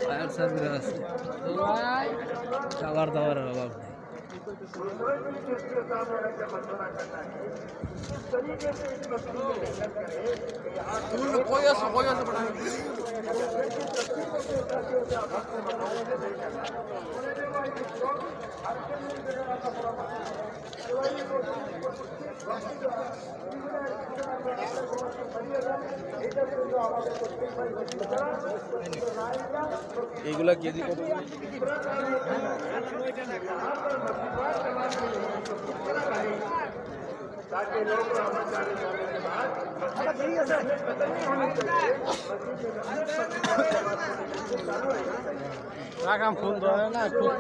Fire service আছে, খাবার দাবারের অভাব নেই। এইগুলা কেজি কত? রাখাম ফোন ধরে না, খুব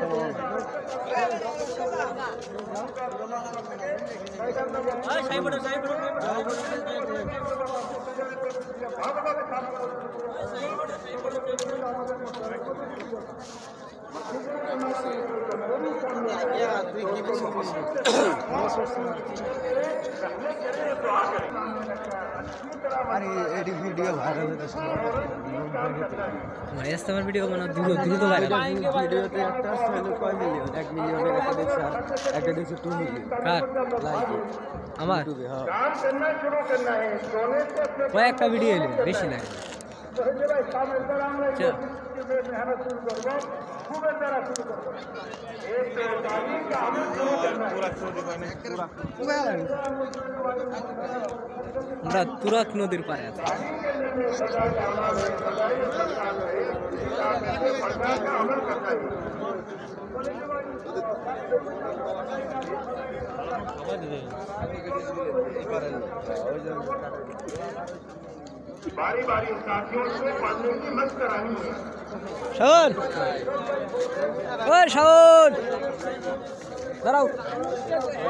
এডি ভিডিও ভাইরাল হইতেছে। আমার ভিডিও মানে দ্রুত ভাইরাল। ভিডিওতে একটা চ্যানেল কয় মিলিয়ন? 1 মিলিয়নের একটা দেখছে, আর একটা দেখছে 2 মিলিয়ন। কার লাইক আমার ইউটিউবে। হ্যাঁ, কয়েকটা ভিডিও এলো, বেশি নাই। আমরা তুরাগ নদীর পারে আছি। बारी बारी साथियों से पढ़ने की मत करानी है। শাওন, ওই শাওন দাঁড়াও,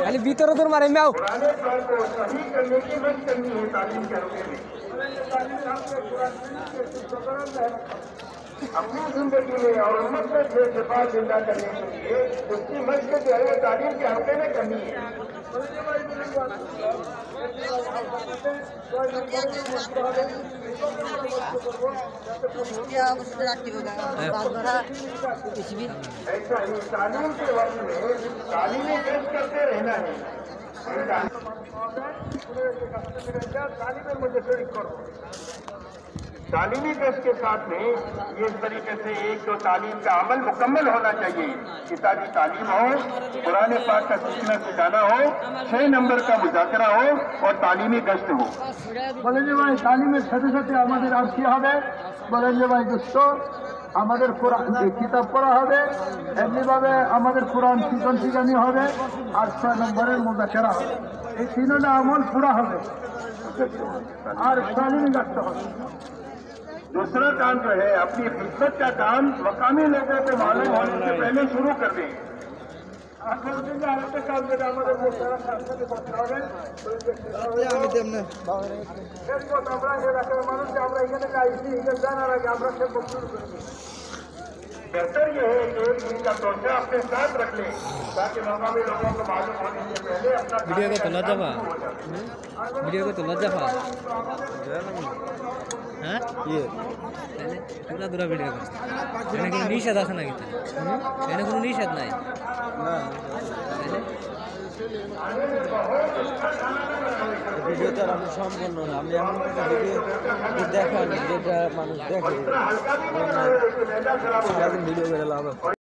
খালি ভিতরে তোর মারে মেও। पुराने साल को सही करने की मत करनी है तालीम के रुके में। अपनी जिंदगी में और उम्मत में बेशफा जिंदा करने के लिए उसकी मस्जिद जो है तालीम के हल्के में करनी है। ऐसा ही तालीम के वक्त में तालीमी पेश करते रहना है। तालीमी टेस्ट के साथ में ये इस तरीके से एक तो तालीम का अमल मुकम्मल होना चाहिए। किताबी तालीम हो, पुराने पाक का सीखना सिखाना हो, 6 नंबर का मुजाकरा हो और तालीमी गश्त हो। বলেন যে ভাই তালিমের সাথে সাথে আমাদের আর কি হবে? বলেন যে ভাই দোস্ত, আমাদের কোরআন কিতাব পড়া হবে, এমনিভাবে আমাদের কোরআন শিখন শিখানি হবে, আর 6 নম্বরের মুজাকরা হবে। এই তিনটা আমল পুরা হবে আর तालीमी गश्त হবে। दूसरा काम जो है अपनी खिदमत का काम मकामी लोगों को मालूम होने से पहले शुरू कर दें। बेहतर यह है कि एक दिन का तोहफा अपने साथ रख लें ताकि मकामी लोगों को मालूम होने से पहले अपना ভিডিও কত লজ্জা পা, ভিডিও কত লজ্জা পা। হ্যাঁ পুরা দূরা ভিডিও করছে। এখানে কোনো নিষেধ আছে নাকি? এখানে কোনো নিষেধ নাই না ভিডিওতে আর আমি সম্পূর্ণ না, আমি এমন একটা ভিডিও দেখান যেটা মানুষ দেখে, সারাদিন ভিডিও করে লাভ আছে।